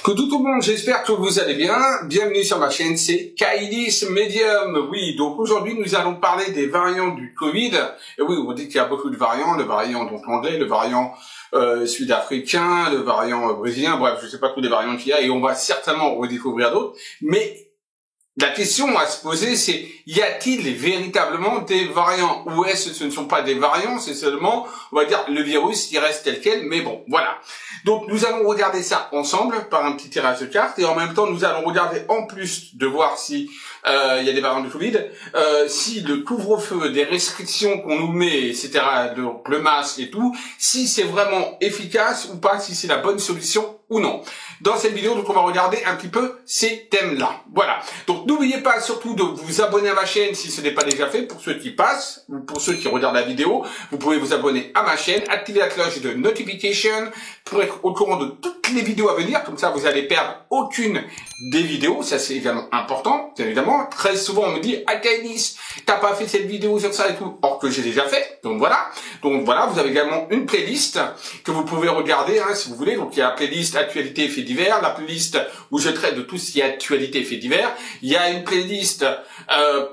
Que tout le monde, j'espère que vous allez bien. Bienvenue sur ma chaîne, c'est Kailis Medium. Oui, donc aujourd'hui nous allons parler des variants du Covid. Et oui, on dit qu'il y a beaucoup de variants, le variant donc anglais, le variant sud-africain, le variant brésilien, bref, je sais pas tous les variants qu'il y a, et on va certainement redécouvrir d'autres. Mais la question à se poser, c'est y a-t-il véritablement des variants, ou est-ce que ce ne sont pas des variants, c'est seulement, on va dire, le virus qui reste tel quel, mais bon, voilà. Donc nous allons regarder ça ensemble par un petit tirage de cartes, et en même temps nous allons regarder, en plus de voir si il y a des variants de Covid, si le couvre-feu, des restrictions qu'on nous met, etc., donc le masque et tout, si c'est vraiment efficace ou pas, si c'est la bonne solution ou non. Dans cette vidéo, donc on va regarder un petit peu ces thèmes-là. Voilà. Donc n'oubliez pas surtout de vous abonner à ma chaîne si ce n'est pas déjà fait. Pour ceux qui passent, ou pour ceux qui regardent la vidéo, vous pouvez vous abonner à ma chaîne, activer la cloche de notification pour être au courant de toutes les vidéos à venir. Comme ça, vous allez perdre aucune des vidéos. Ça, c'est également important, bien évidemment. Très souvent, on me dit, ah, Kailis, t'as pas fait cette vidéo sur ça et tout. Or que j'ai déjà fait. Donc voilà. Donc voilà, vous avez également une playlist que vous pouvez regarder, hein, si vous voulez. Donc il y a la playlist actualité et faits divers, la playlist où je traite de tout ce qui est actualité et faits divers. Il y a une playlist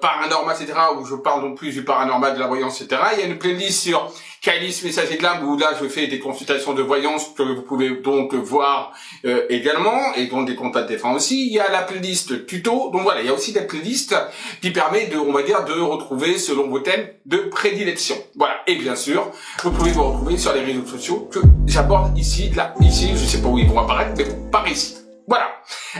paranormal, etc., où je parle non plus du paranormal, de la voyance, etc. Il y a une playlist sur Kailis Messager de l'âme, où là je fais des consultations de voyance que vous pouvez donc voir également, et donc des contacts défunts aussi. Il y a la playlist tuto, donc voilà, il y a aussi des playlists qui permettent de, on va dire, de retrouver selon vos thèmes de prédilection. Voilà, et bien sûr, vous pouvez vous retrouver sur les réseaux sociaux que j'aborde ici, là, ici, je sais pas où ils vont apparaître, mais par ici. Voilà.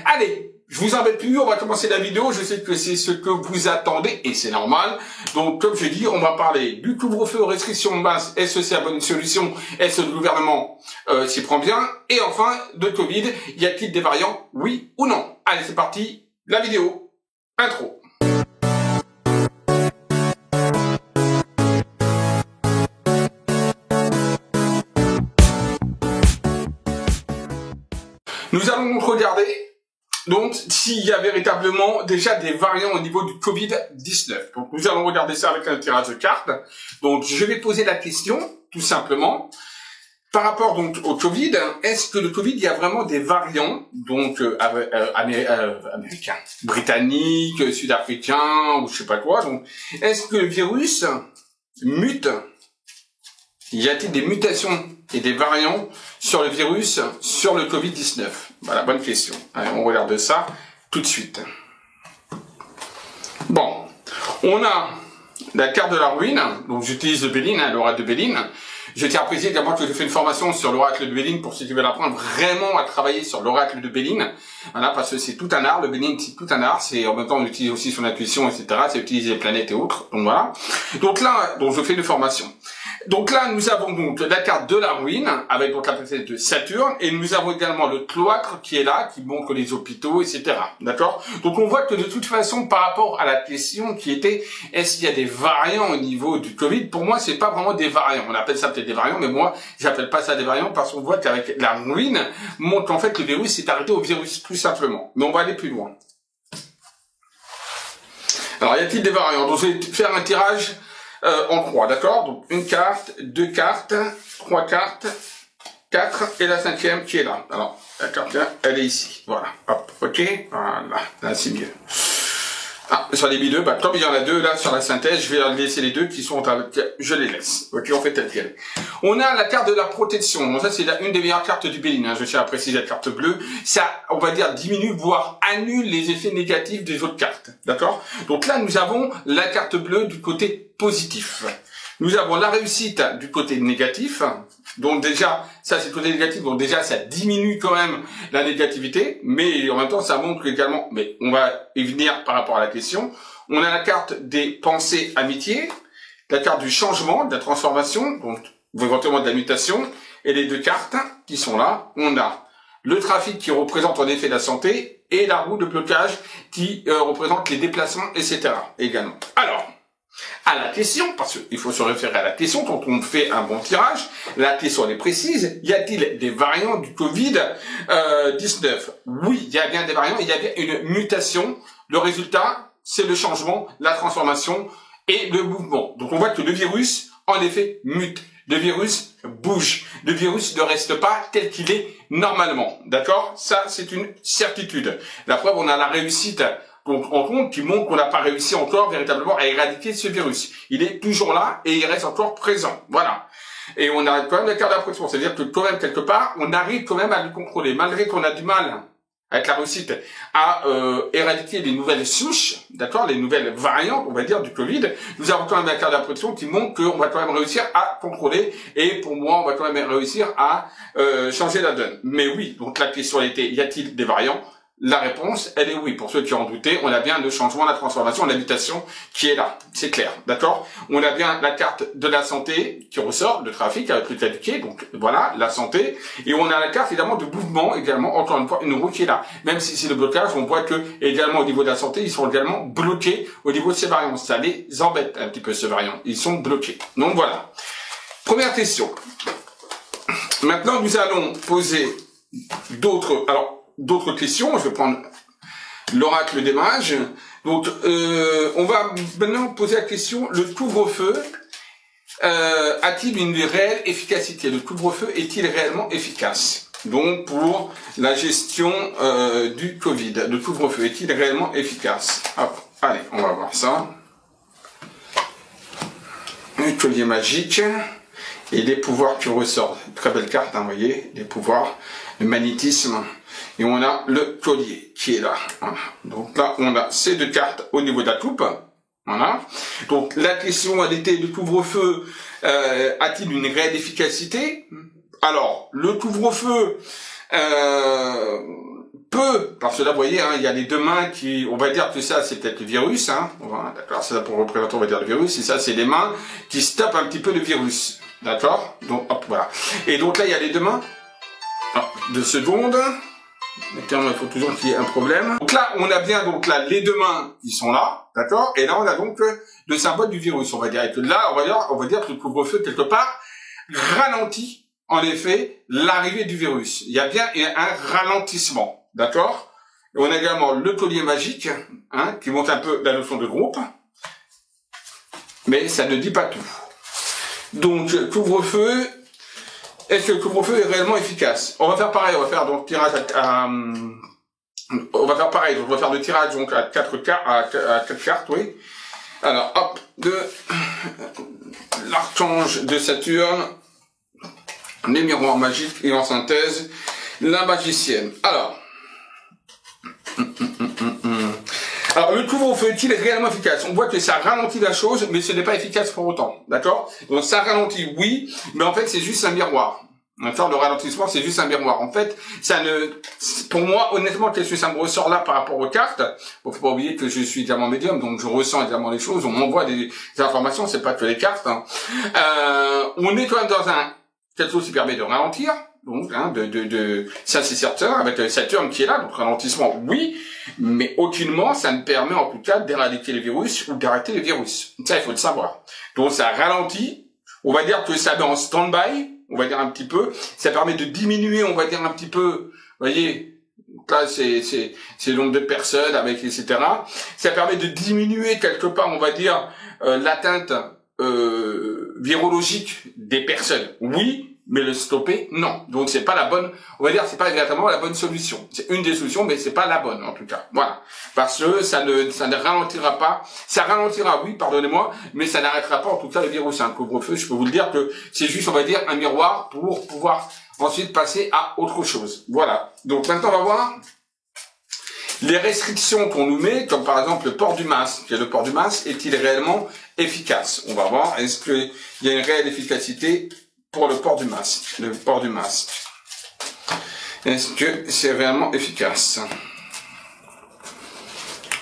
Allez, je vous embête plus, on va commencer la vidéo, je sais que c'est ce que vous attendez, et c'est normal. Donc, comme je dis, on va parler du couvre-feu, restrictions de masse, est-ce que c'est la bonne solution, est-ce que le gouvernement s'y prend bien, et enfin, de Covid, y a-t-il des variants, oui ou non? Allez, c'est parti, la vidéo, intro. Nous allons donc regarder donc s'il y a véritablement déjà des variants au niveau du Covid-19. Donc nous allons regarder ça avec un tirage de cartes. Donc je vais poser la question, tout simplement, par rapport donc au Covid, est-ce que le Covid, il y a vraiment des variants, donc américains, britanniques, sud-africains, ou je sais pas quoi. Donc est-ce que le virus mute? Y a-t-il des mutations et des variants sur le virus, sur le Covid-19? Voilà, bonne question. Allez, on regarde ça tout de suite. Bon, on a la carte de la ruine, donc j'utilise le Béline, hein, l'oracle de Béline. Je tiens à préciser également que je fais une formation sur l'oracle de Béline pour ceux qui veulent apprendre vraiment à travailler sur l'oracle de Béline. Voilà, parce que c'est tout un art, le Béline c'est tout un art, c'est en même temps on utilise aussi son intuition, etc. C'est utiliser les planètes et autres, donc voilà. Donc là, donc je fais une formation. Donc là, nous avons donc la carte de la ruine, avec donc la planète de Saturne, et nous avons également le cloître qui est là, qui montre les hôpitaux, etc. D'accord? Donc on voit que de toute façon, par rapport à la question qui était, est-ce qu'il y a des variants au niveau du Covid? Pour moi, c'est pas vraiment des variants. On appelle ça peut-être des variants, mais moi, j'appelle pas ça des variants parce qu'on voit qu'avec la ruine, montre qu'en fait, le virus s'est arrêté au virus, tout simplement. Mais on va aller plus loin. Alors, y a-t-il des variants? Donc je vais faire un tirage en croix, d'accord? Donc une carte, deux cartes, trois cartes, quatre, et la cinquième qui est là. Alors, la carte là, elle est ici. Voilà. Hop, ok. Voilà. Là, c'est mieux. Ah, sur les deux, bah, comme il y en a deux là sur la synthèse, je vais laisser les deux qui sont je les laisse. Ok, on fait tel quel. On a la carte de la protection. Donc ça, c'est une des meilleures cartes du Béline, hein. Je tiens à préciser la carte bleue. Ça, on va dire, diminue, voire annule les effets négatifs des autres cartes. D'accord? Donc là, nous avons la carte bleue du côté positif. Nous avons la réussite du côté négatif. Donc déjà, ça c'est le côté négatif, donc déjà ça diminue quand même la négativité, mais en même temps ça montre également, mais on va y venir par rapport à la question, on a la carte des pensées amitiés, la carte du changement, de la transformation, donc éventuellement de la mutation, et les deux cartes qui sont là, on a le trafic qui représente en effet la santé, et la roue de blocage qui représente les déplacements, etc. également. Alors, à la question, parce qu'il faut se référer à la question quand on fait un bon tirage, la question est précise, y a-t-il des variants du Covid-19? Oui, il y a bien des variants, il y a bien une mutation. Le résultat, c'est le changement, la transformation et le mouvement. Donc on voit que le virus, en effet, mute. le virus bouge. Le virus ne reste pas tel qu'il est normalement. D'accord? Ça, c'est une certitude. La preuve, on a la réussite en compte qui montre qu'on n'a pas réussi encore véritablement à éradiquer ce virus. Il est toujours là et il reste encore présent. Voilà. Et on a quand même la carte d'approximation. C'est-à-dire que quand même, quelque part, on arrive quand même à le contrôler. Malgré qu'on a du mal, avec la réussite, à éradiquer les nouvelles souches, d'accord, les nouvelles variantes, on va dire, du Covid, nous avons quand même la carte d'approximation qui montre qu'on va quand même réussir à contrôler. Et pour moi, on va quand même réussir à changer la donne. Mais oui, donc la question était, y a-t-il des variants? La réponse, elle est oui. Pour ceux qui en doutaient, on a bien le changement, la transformation, la mutation qui est là. C'est clair, d'accord? On a bien la carte de la santé qui ressort, le trafic avec le caduqué, donc voilà, la santé. Et on a la carte évidemment de mouvement également, encore une fois, une roue qui est là. Même si c'est le blocage, on voit que également au niveau de la santé, ils sont également bloqués au niveau de ces variants. Ça les embête un petit peu ces variants. Ils sont bloqués. Donc voilà. Première question. Maintenant, nous allons poser d'autres questions. Je vais prendre l'oracle des mages. Donc, on va maintenant poser la question, le couvre-feu a-t-il une réelle efficacité? Le couvre-feu est-il réellement efficace? Donc, pour la gestion du Covid, le couvre-feu est-il réellement efficace? Hop, allez, on va voir ça. Un collier magique et les pouvoirs qui ressortent. Très belle carte, hein, vous voyez, les pouvoirs, le magnétisme. Et on a le collier qui est là. Voilà. Donc là, on a ces deux cartes au niveau de la coupe. Voilà. Donc la question, elle était, le couvre-feu a-t-il une réelle efficacité? Alors, le couvre-feu peut, parce que là, vous voyez, hein, il y a les deux mains qui, on va dire que ça, c'est peut-être le virus. Hein. Voilà, d'accord, c'est là pour représenter, on va dire le virus. Et ça, c'est les mains qui stoppent un petit peu le virus. D'accord? Donc, hop, voilà. Et donc là, il y a les deux mains. Ah, 2 secondes. Il faut toujours qu'il y ait un problème. Donc là, on a bien donc là les deux mains qui sont là, d'accord. Et là, on a donc le symbole du virus, on va dire. Et que là, on va dire que le couvre-feu quelque part ralentit en effet l'arrivée du virus. Il y a bien un ralentissement, d'accord. Et on a également le collier magique, hein, qui montre un peu la notion de groupe, mais ça ne dit pas tout. Donc couvre-feu. Est-ce que le couvre-feu est réellement efficace? On va faire pareil, on va faire donc tirage on va faire pareil, donc on va faire le tirage donc à 4 cartes, oui. Alors hop, de l'archange de Saturne, les miroirs magiques et en synthèse, la magicienne. Alors le couvre-feu est-il réellement efficace? On voit que ça ralentit la chose, mais ce n'est pas efficace pour autant, d'accord? Donc ça ralentit, oui, mais en fait c'est juste un miroir. D'accord, le ralentissement c'est juste un miroir. En fait, ça ne, pour moi, honnêtement, qu'est-ce que ça me ressort là par rapport aux cartes? Bon, faut pas oublier que je suis également médium, donc je ressens également les choses. On m'envoie des informations, c'est pas que les cartes. Hein. On est quand même dans quelque chose qui permet de ralentir. Donc, hein, ça c'est certain, avec Saturne qui est là, donc ralentissement, oui, mais aucunement ça ne permet en tout cas d'éradiquer le virus ou d'arrêter le virus. Ça, il faut le savoir. Donc ça ralentit, on va dire que ça met en stand-by, on va dire un petit peu, ça permet de diminuer, on va dire un petit peu, vous voyez, là c'est le nombre de personnes avec etc. Ça permet de diminuer quelque part, on va dire, l'atteinte virologique des personnes, oui, mais le stopper, non. Donc c'est pas la bonne, on va dire, c'est pas exactement la bonne solution. C'est une des solutions, mais c'est pas la bonne, en tout cas. Voilà. Parce que ça ne ralentira pas. Ça ralentira, oui, pardonnez-moi, mais ça n'arrêtera pas, en tout cas, le virus. Un couvre-feu, je peux vous le dire que c'est juste, on va dire, un miroir pour pouvoir ensuite passer à autre chose. Voilà. Donc maintenant, on va voir les restrictions qu'on nous met, comme par exemple le port du masque. Le port du masque est-il réellement efficace? On va voir. Est-ce qu'il y a une réelle efficacité pour le port du masque? Le port du masque. Est-ce que c'est réellement efficace?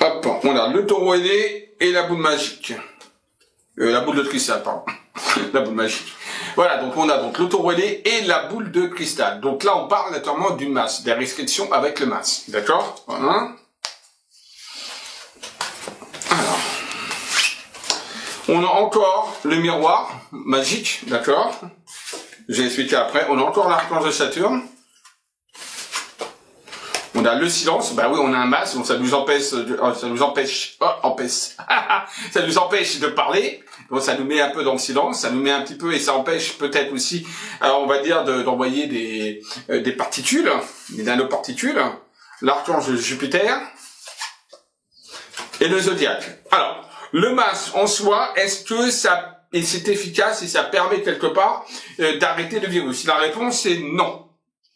Hop, on a le taureau ailé et la boule magique. La boule de cristal, pardon. La boule magique. Voilà, donc on a donc le taureau ailé et la boule de cristal. Donc là, on parle naturellement du masque, des restrictions avec le masque. D'accord? Voilà. Alors. On a encore le miroir magique, d'accord? Je vais expliquer après. On a encore l'archange de Saturne. On a le silence. Bah oui, on a un masque, donc ça nous empêche, ça nous empêche de parler. Donc ça nous met un peu dans le silence, ça nous met un petit peu et ça empêche peut-être aussi, on va dire, d'envoyer des particules, des nanoparticules, l'archange Jupiter et le zodiaque. Alors, le masque en soi, est-ce que c'est efficace et ça permet quelque part d'arrêter le virus? La réponse est non.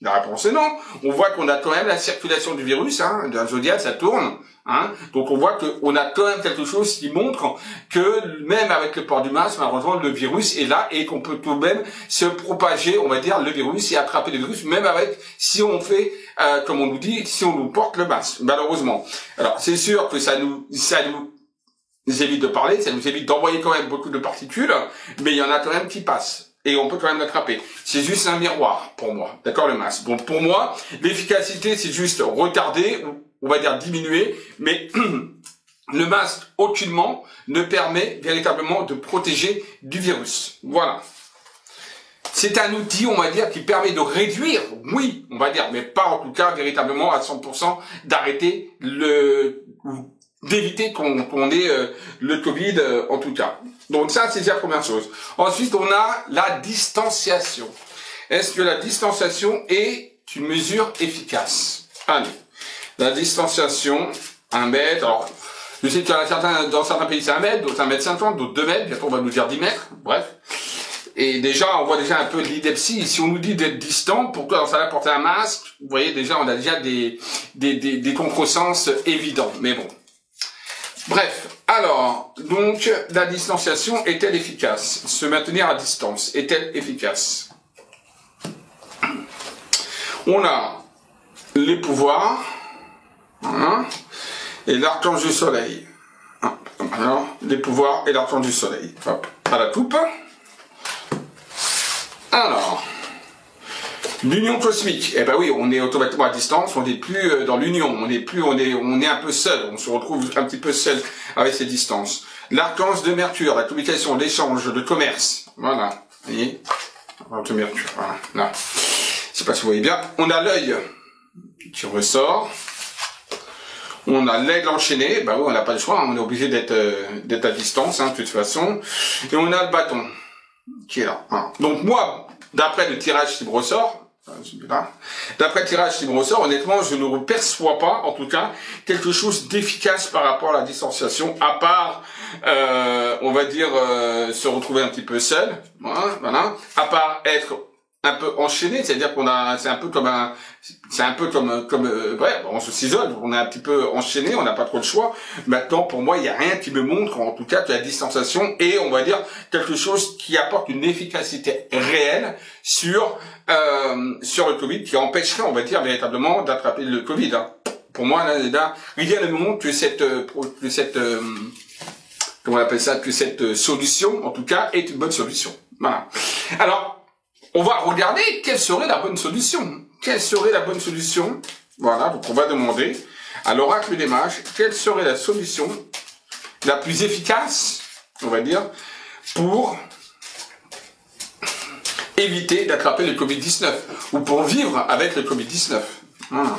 La réponse est non. On voit qu'on a quand même la circulation du virus, hein, d'un zodiaque, ça tourne, hein. Donc on voit qu'on a quand même quelque chose qui montre que même avec le port du masque, malheureusement, le virus est là et qu'on peut tout de même se propager, on va dire, le virus et attraper le virus, même avec, si on fait, comme on nous dit, si on nous porte le masque, malheureusement. Alors c'est sûr que ça nous évite de parler, ça nous évite d'envoyer quand même beaucoup de particules, mais il y en a quand même qui passent. Et on peut quand même l'attraper. C'est juste un miroir, pour moi. D'accord, le masque. Donc, pour moi, l'efficacité, c'est juste retarder, ou on va dire diminuer, mais le masque, aucunement, ne permet véritablement de protéger du virus. Voilà. C'est un outil, on va dire, qui permet de réduire, oui, on va dire, mais pas en tout cas, véritablement, à 100%, d'arrêter d'éviter qu'on ait le Covid, en tout cas. Donc ça, c'est la première chose. Ensuite, on a la distanciation. Est-ce que la distanciation est une mesure efficace? Allez, la distanciation, 1 mètre. Alors, je sais qu'il y en a dans certains pays, c'est 1 mètre, d'autres 1,50 m, d'autres 2 mètres, bientôt on va nous dire 10 mètres, bref. Et déjà, on voit déjà un peu l'idepsie. Si on nous dit d'être distant, pourquoi dans ça là porter un masque? Vous voyez, déjà, on a déjà des contresens évidents. Mais bon. Bref, alors, donc, la distanciation est-elle efficace? Se maintenir à distance, est-elle efficace? On a les pouvoirs, hein, et l'archange du soleil. Alors, les pouvoirs et l'archange du soleil. Hop, à la coupe. Alors, l'union cosmique. Eh ben oui, on est automatiquement à distance, on n'est plus dans l'union, on est un peu seul, on se retrouve un petit peu seul avec ces distances. L'archange de Mercure, la communication, l'échange, le commerce. Voilà. Vous voyez? L'archange de Mercure, voilà. Là. Je sais pas si vous voyez bien. On a l'œil qui ressort. On a l'aigle enchaîné. Bah oui, on n'a pas le choix, on est obligé d'être à distance, hein, de toute façon. Et on a le bâton qui est là. Hein. Donc moi, d'après le tirage qui me ressort, d'après le tirage qui me ressort, honnêtement, je ne perçois pas, en tout cas, quelque chose d'efficace par rapport à la distanciation, à part, on va dire, se retrouver un petit peu seul, voilà, à part être un peu enchaîné, c'est-à-dire c'est un peu comme ouais, on se s'isole, on est un petit peu enchaîné, on n'a pas trop le choix. Maintenant, pour moi, il n'y a rien qui me montre, en tout cas, que la distanciation est, on va dire, quelque chose qui apporte une efficacité réelle sur le Covid, qui empêcherait, on va dire, véritablement d'attraper le Covid. Hein. Pour moi, là, rien ne me montre que cette comment on appelle ça, que cette solution, en tout cas, est une bonne solution. Voilà. Alors, on va regarder quelle serait la bonne solution. Quelle serait la bonne solution? Voilà, donc on va demander à l'oracle des mages quelle serait la solution la plus efficace, on va dire, pour éviter d'attraper le Covid-19 ou pour vivre avec le Covid-19. Voilà.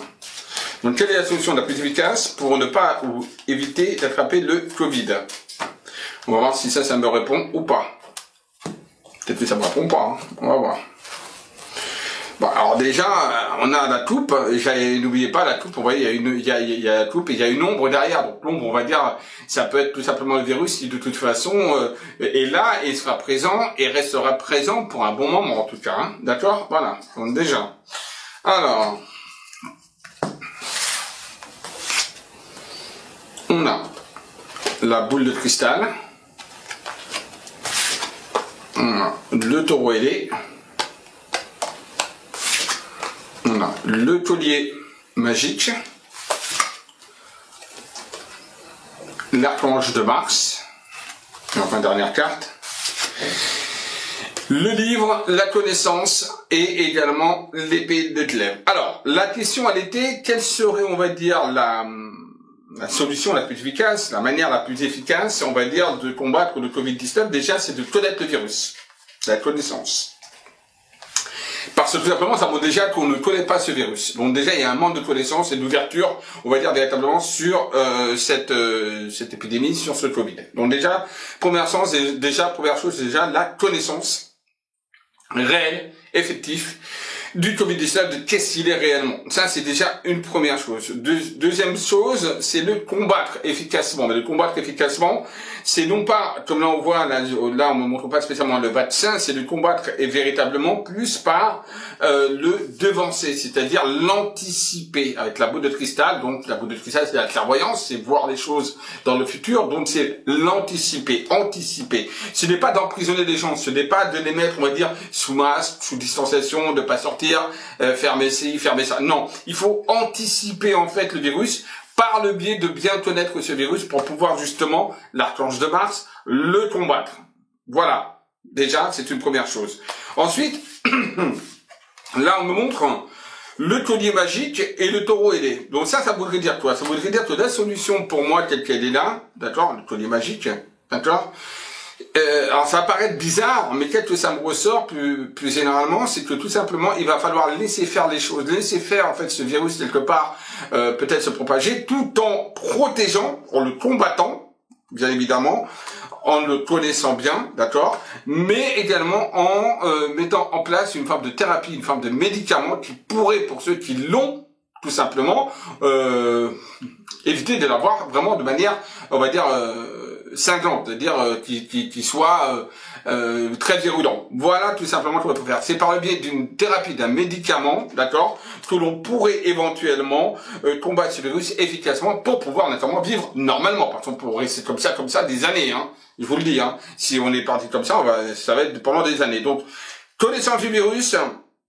Donc quelle est la solution la plus efficace pour ne pas ou éviter d'attraper le Covid? On va voir si ça me répond ou pas. Peut-être que ça me répond pas, hein. On va voir. Bon, alors déjà, on a la coupe. N'oubliez pas la coupe. Vous voyez, il y a la coupe et il y a une ombre derrière. Donc l'ombre, on va dire, ça peut être tout simplement le virus qui de toute façon est là et sera présent et restera présent pour un bon moment en tout cas. Hein. D'accord? Voilà. Donc déjà. Alors, on a la boule de cristal. On a le taureau ailé. On a le collier magique. L'archange de Mars. Et enfin, dernière carte. Le livre, la connaissance et également l'épée de Glaive. Alors, la question, elle était, quelle serait, on va dire, la solution la plus efficace, la manière la plus efficace, on va dire, de combattre le Covid-19, déjà, c'est de connaître le virus. La connaissance. Parce que tout simplement, ça montre déjà qu'on ne connaît pas ce virus. Donc déjà, il y a un manque de connaissance et d'ouverture, on va dire véritablement, sur cette épidémie, sur ce Covid. Donc déjà, première chose, c'est déjà la connaissance réelle, effective, du Covid-19, de qu'est-ce qu'il est réellement. Ça, c'est déjà une première chose. Deuxième chose, c'est le combattre efficacement. Mais le combattre efficacement, c'est non pas, comme là on voit, là on ne montre pas spécialement le vaccin, c'est le combattre et véritablement plus par le devancer, c'est-à-dire l'anticiper avec la boule de cristal. Donc la boule de cristal, c'est la clairvoyance, c'est voir les choses dans le futur. Donc c'est l'anticiper, anticiper. Ce n'est pas d'emprisonner les gens, ce n'est pas de les mettre, on va dire, sous masque, sous distanciation, de pas sortir, fermer ci, fermer ça. Non, il faut anticiper en fait le virus par le biais de bien connaître ce virus pour pouvoir justement, l'archange de Mars, le combattre. Voilà, déjà, c'est une première chose. Ensuite, là on me montre le collier magique et le taureau ailé. Donc ça voudrait dire quoi? Ça voudrait dire que la solution pour moi telle qu'elle est là, d'accord, le collier magique, d'accord. Alors ça va paraître bizarre, mais tel que ça me ressort plus généralement, c'est que tout simplement il va falloir laisser faire les choses, laisser faire en fait ce virus quelque part peut-être se propager, tout en protégeant, en le combattant, bien évidemment, en le connaissant bien, d'accord, mais également en mettant en place une forme de thérapie, une forme de médicament qui pourrait, pour ceux qui l'ont, tout simplement, éviter de l'avoir vraiment de manière, on va dire, cinglante, c'est-à-dire qui soit très virulent. Voilà tout simplement ce qu'on peut faire. C'est par le biais d'une thérapie, d'un médicament, d'accord, que l'on pourrait éventuellement combattre ce virus efficacement pour pouvoir notamment vivre normalement. Parce qu'on pourrait rester comme ça des années, hein. Je vous le dis, hein. Si on est parti comme ça, ça va être pendant des années. Donc, connaissance du virus,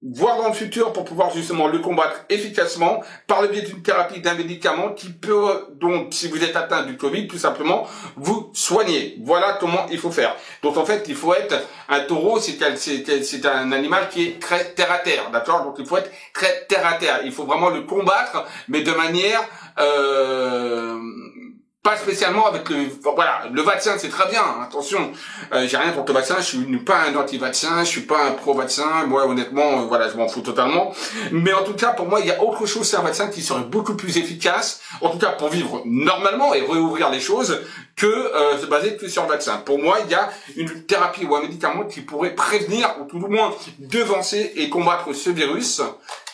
voir dans le futur pour pouvoir justement le combattre efficacement par le biais d'une thérapie, d'un médicament qui peut donc, si vous êtes atteint du Covid, tout simplement vous soigner. Voilà comment il faut faire. Donc en fait, il faut être un taureau, c'est un animal qui est très terre à terre, d'accord. Donc il faut être très terre à terre. Il faut vraiment le combattre, mais de manière pas spécialement avec le vaccin, c'est très bien, attention, j'ai rien contre le vaccin, je suis pas un anti-vaccin, je suis pas un pro-vaccin, moi honnêtement, je m'en fous totalement, mais en tout cas, pour moi, il y a autre chose, c'est un vaccin qui serait beaucoup plus efficace, en tout cas pour vivre normalement et réouvrir les choses, que se baser que sur le vaccin. Pour moi, il y a une thérapie ou un médicament qui pourrait prévenir, ou tout au moins devancer et combattre ce virus,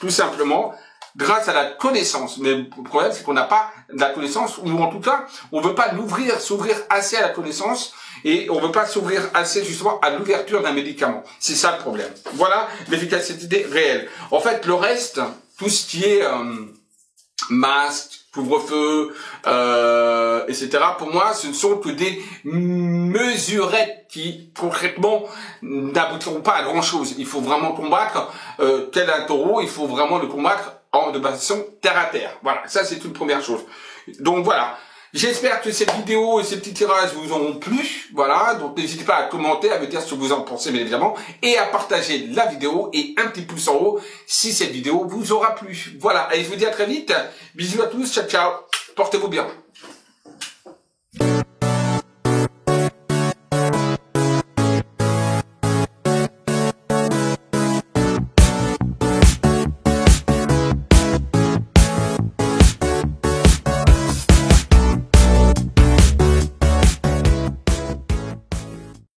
tout simplement, grâce à la connaissance. Mais le problème, c'est qu'on n'a pas la connaissance, ou en tout cas, on veut pas s'ouvrir assez à la connaissance, et on veut pas s'ouvrir assez justement à l'ouverture d'un médicament. C'est ça le problème. Voilà l'efficacité réelle. En fait, le reste, tout ce qui est masque, couvre-feu, etc. Pour moi, ce ne sont que des mesurettes qui, concrètement, n'aboutiront pas à grand-chose. Il faut vraiment combattre, tel un taureau, il faut vraiment le combattre de façon terre à terre. Voilà, ça c'est une première chose. Donc voilà, j'espère que cette vidéo et ces petits tirages vous auront plu. Voilà, donc n'hésitez pas à commenter, à me dire ce que vous en pensez bien évidemment, et à partager la vidéo et un petit pouce en haut si cette vidéo vous aura plu. Voilà, et je vous dis à très vite. Bisous à tous, ciao ciao, portez-vous bien.